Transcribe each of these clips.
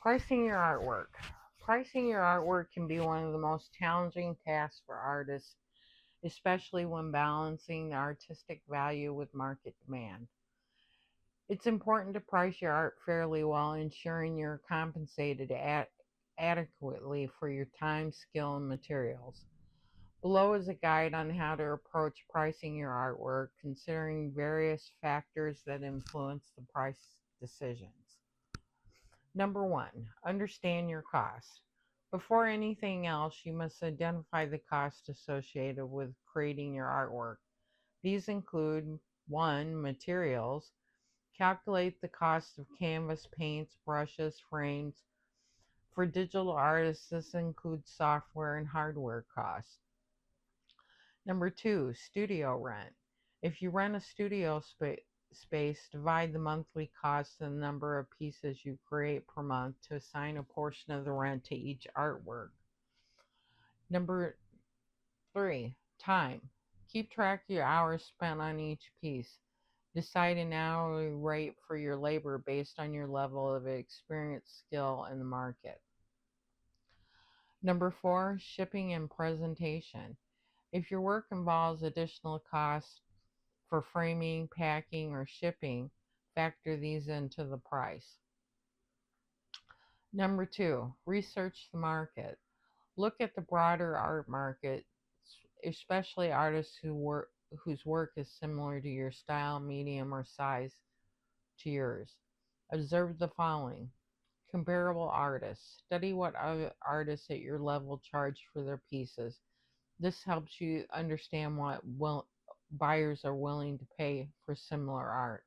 Pricing your artwork. Pricing your artwork can be one of the most challenging tasks for artists, especially when balancing the artistic value with market demand. It's important to price your art fairly while ensuring you're compensated adequately for your time, skill, and materials. Below is a guide on how to approach pricing your artwork, considering various factors that influence the price decisions. Number one, understand your costs. Before anything else, you must identify the costs associated with creating your artwork. These include one, materials. Calculate the cost of canvas, paints, brushes, frames. For digital artists, this includes software and hardware costs. Number two, studio rent. If you rent a space, divide the monthly cost and the number of pieces you create per month to assign a portion of the rent to each artwork. Number three, time. Keep track of your hours spent on each piece. Decide an hourly rate for your labor based on your level of experience, skill, and the market. Number four, shipping and presentation. If your work involves additional costs for framing, packing, or shipping, factor these into the price. Number two, research the market. Look at the broader art market, especially artists whose work is similar to your style, medium, or size to yours. Observe the following. Comparable artists. Study what other artists at your level charge for their pieces. This helps you understand what buyers are willing to pay for similar art.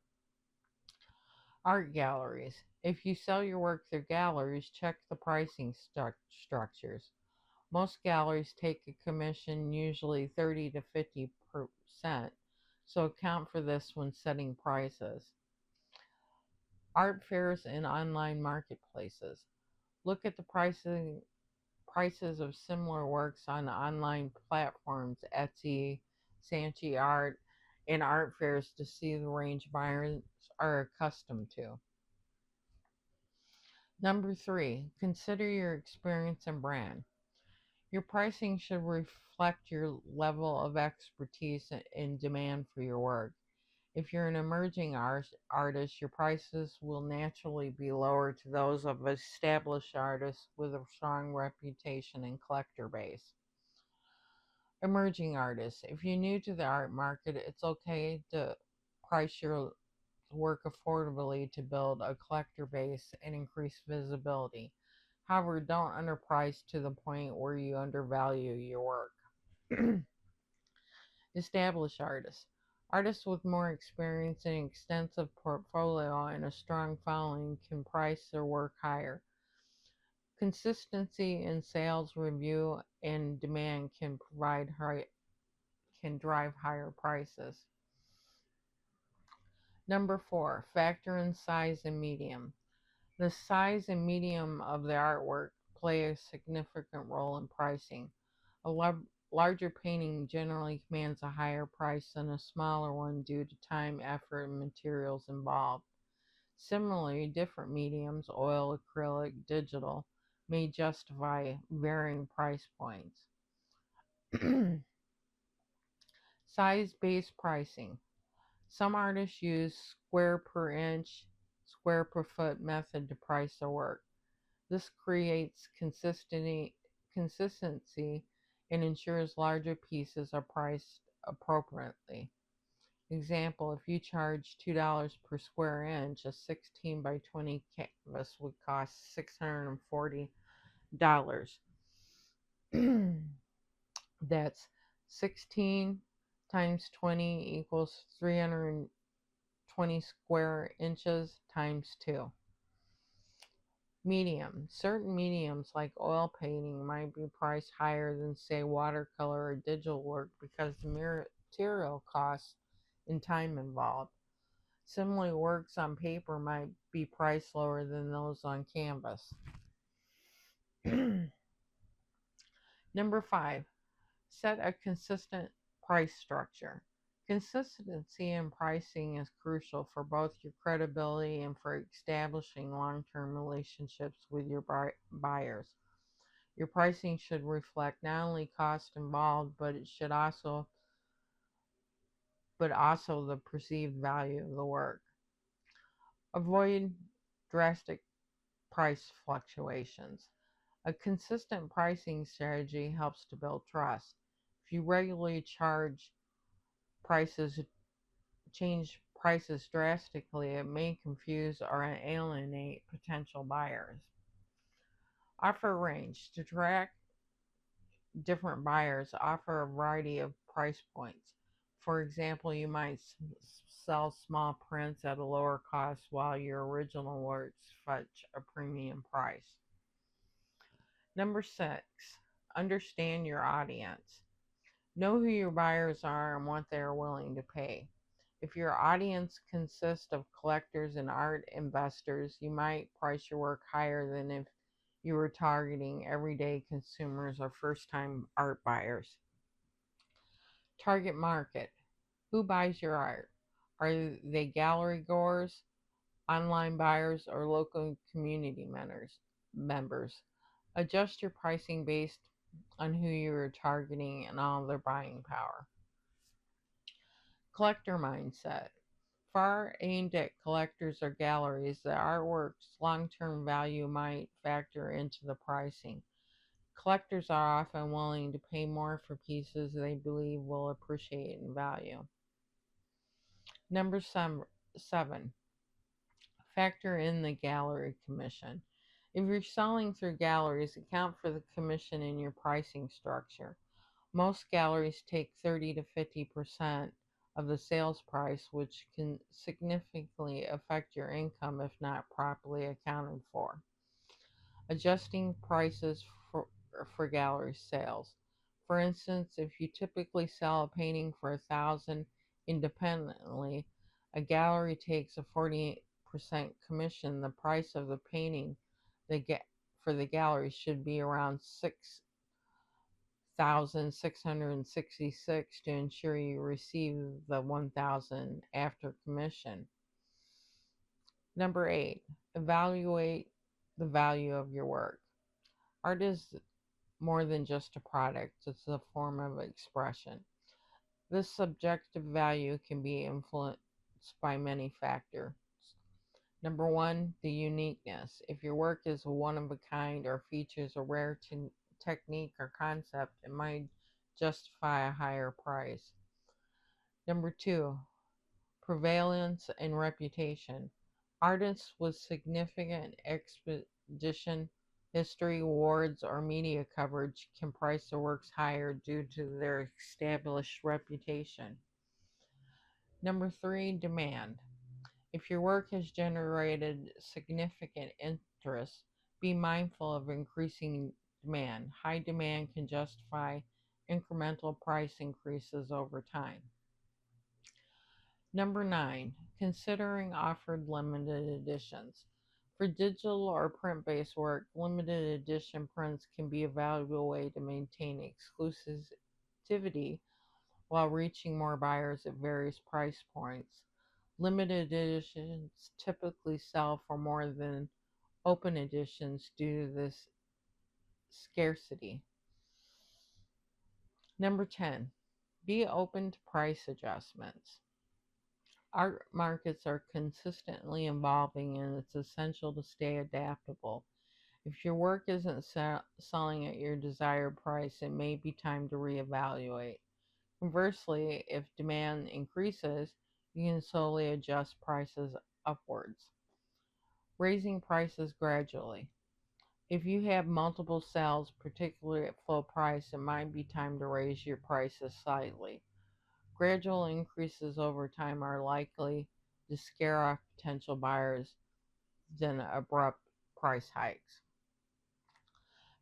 Art galleries. If you sell your work through galleries, check the pricing structures. Most galleries take a commission, usually 30 to 50%, so account for this when setting prices. Art fairs and online marketplaces. Look at the prices of similar works on online platforms, Etsy, Saatchi Art, and art fairs to see the range buyers are accustomed to. Number three, consider your experience and brand. Your pricing should reflect your level of expertise and demand for your work. If you're an emerging artist, your prices will naturally be lower to those of established artists with a strong reputation and collector base. Emerging artists. If you're new to the art market, it's okay to price your work affordably to build a collector base and increase visibility. However, don't underprice to the point where you undervalue your work. Established artists. Artists with more experience and extensive portfolio and a strong following can price their work higher. Consistency in sales, review, and demand can drive higher prices. Number four, factor in size and medium. The size and medium of the artwork play a significant role in pricing. A larger painting generally commands a higher price than a smaller one due to time, effort, and materials involved. Similarly, different mediums, oil, acrylic, digital, may justify varying price points. Size-based pricing. Some artists use square per inch, square per foot method to price their work. This creates consistency and ensures larger pieces are priced appropriately. Example, if you charge $2 per square inch, a 16 by 20 canvas would cost $640. That's 16 times 20 equals 320 square inches times 2. Medium. Certain mediums like oil painting might be priced higher than, say, watercolor or digital work because the material costs and time involved. Similarly, works on paper might be priced lower than those on canvas. Number five, set a consistent price structure. Consistency in pricing is crucial for both your credibility and for establishing long term relationships with your buyers. Your pricing should reflect not only cost involved, but also the perceived value of the work. Avoid drastic price fluctuations. A consistent pricing strategy helps to build trust. If you regularly prices change prices drastically, it may confuse or alienate potential buyers. Offer range. To track different buyers, offer a variety of price points. For example, you might sell small prints at a lower cost while your original works fetch a premium price. Number 6, understand your audience. Know who your buyers are and what they are willing to pay. If your audience consists of collectors and art investors, you might price your work higher than if you were targeting everyday consumers or first time art buyers. Target market. Who buys your art? Are they gallery goers, online buyers, or local community members? Adjust your pricing based on who you are targeting and all their buying power. Collector mindset. Far aimed at collectors or galleries, the artwork's long term value might factor into the pricing. Collectors are often willing to pay more for pieces they believe will appreciate in value. Number 7, factor in the gallery commission. If you're selling through galleries, account for the commission in your pricing structure. Most galleries take 30 to 50% of the sales price, which can significantly affect your income if not properly accounted for. Adjusting prices for gallery sales. For instance, if you typically sell a painting for 1,000 independently, a gallery takes a 48% commission. The price of the painting for the gallery should be around 6,666 to ensure you receive the 1,000 after commission. Number 8, evaluate the value of your work. Art is more than just a product, it's a form of expression. This subjective value can be influenced by many factors. Number 1, the uniqueness. If your work is one of a kind or features a rare technique or concept, it might justify a higher price. Number 2, prevalence and reputation. Artists with significant expedition history, awards, or media coverage can price their works higher due to their established reputation. Number 3, demand. If your work has generated significant interest, be mindful of increasing demand. High demand can justify incremental price increases over time. Number 9, considering offered limited editions. For digital or print-based work, limited edition prints can be a valuable way to maintain exclusivity while reaching more buyers at various price points. Limited editions typically sell for more than open editions due to this scarcity. Number 10, be open to price adjustments. Art markets are consistently evolving and it's essential to stay adaptable. If your work isn't selling at your desired price, it may be time to reevaluate. Conversely, if demand increases, you can slowly adjust prices upwards. Raising prices gradually. If you have multiple sales, particularly at full price, it might be time to raise your prices slightly. Gradual increases over time are likely to scare off potential buyers than abrupt price hikes.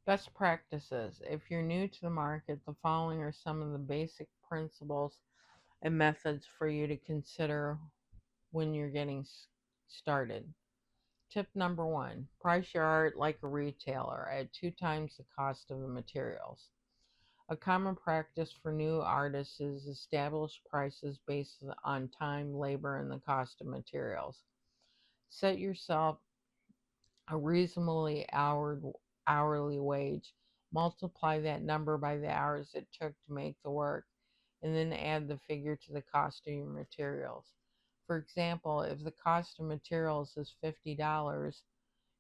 Best practices. If you're new to the market, the following are some of the basic principles and methods for you to consider when you're getting started. Tip number 1, price your art like a retailer at 2 times the cost of the materials. A common practice for new artists is establish prices based on time, labor, and the cost of materials. Set yourself a reasonably hourly wage, multiply that number by the hours it took to make the work, and then add the figure to the cost of your materials. For example, if the cost of materials is $50,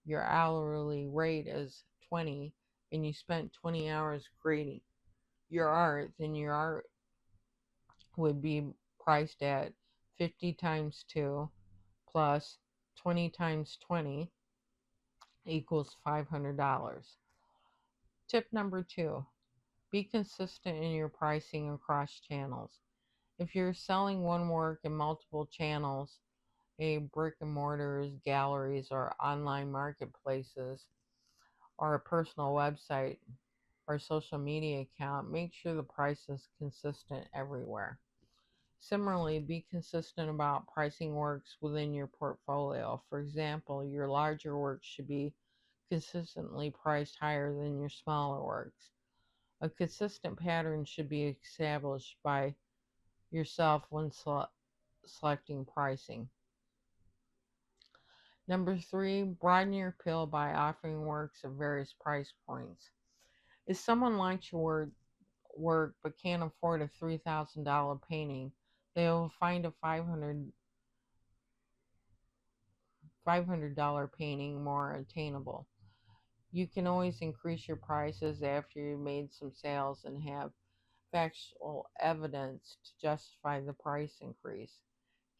your hourly rate is 20, and you spent 20 hours creating your art, then your art would be priced at 50 times 2 plus 20 times 20 equals $500. Tip number 2, be consistent in your pricing across channels. If you're selling one work in multiple channels, a brick and mortars, galleries, or online marketplaces, or a personal website or social media account, make sure the price is consistent everywhere. Similarly, be consistent about pricing works within your portfolio. For example, your larger works should be consistently priced higher than your smaller works. A consistent pattern should be established by yourself when selecting pricing. Number 3, broaden your appeal by offering works at various price points. If someone likes your work but can't afford a $3,000 painting, they will find a $500 painting more attainable. You can always increase your prices after you've made some sales and have factual evidence to justify the price increase.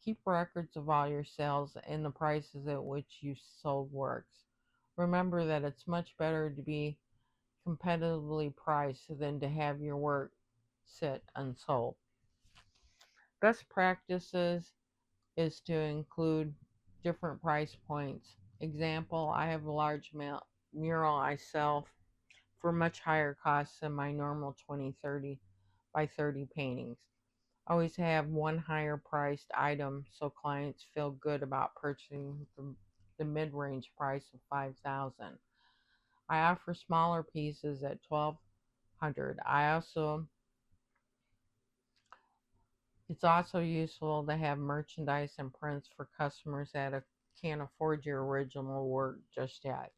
Keep records of all your sales and the prices at which you sold works. Remember that it's much better to be competitively priced than to have your work sit unsold. Best practices is to include different price points. Example, I have a large mural I sell for much higher costs than my normal 20-30 by 30 paintings. I always have one higher priced item so clients feel good about purchasing the mid-range price of 5,000. I offer smaller pieces at 1,200. It's also useful to have merchandise and prints for customers that can't afford your original work just yet.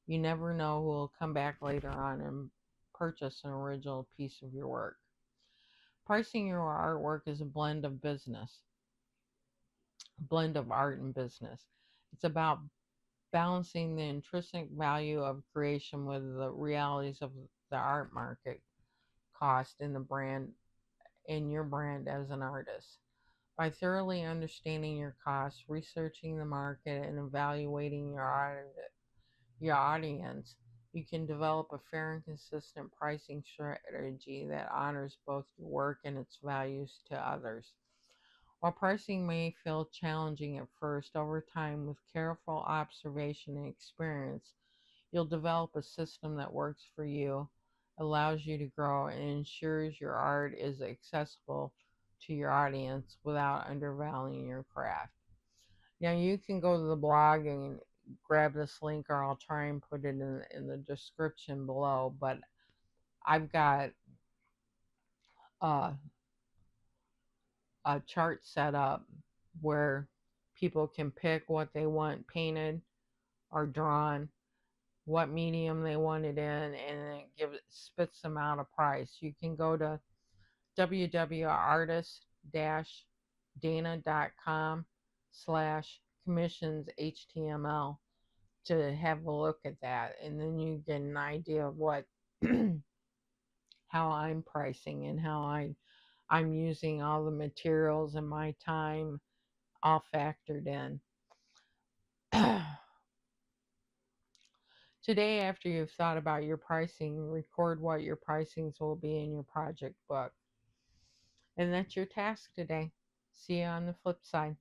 You never know who will come back later on and purchase an original piece of your work. Pricing your artwork is a blend of art and business. It's about balancing the intrinsic value of creation with the realities of the art market cost in the brand in your brand as an artist. By thoroughly understanding your costs, researching the market, and evaluating your audience, you can develop a fair and consistent pricing strategy that honors both your work and its values to others. While pricing may feel challenging at first, over time, with careful observation and experience, you'll develop a system that works for you, allows you to grow, and ensures your art is accessible to your audience without undervaluing your craft. Now, you can go to the blog and grab this link, or I'll try and put it in the description below. But I've got uh, a chart set up where people can pick what they want painted or drawn, what medium they want it in, and it spits them out a price. You can go to www.artist-dana.com/commissions HTML to have a look at that, and then you get an idea of what how I'm pricing and how I'm using all the materials and my time all factored in. Today, after you've thought about your pricing, record what your pricings will be in your project book. And that's your task today. See you on the flip side.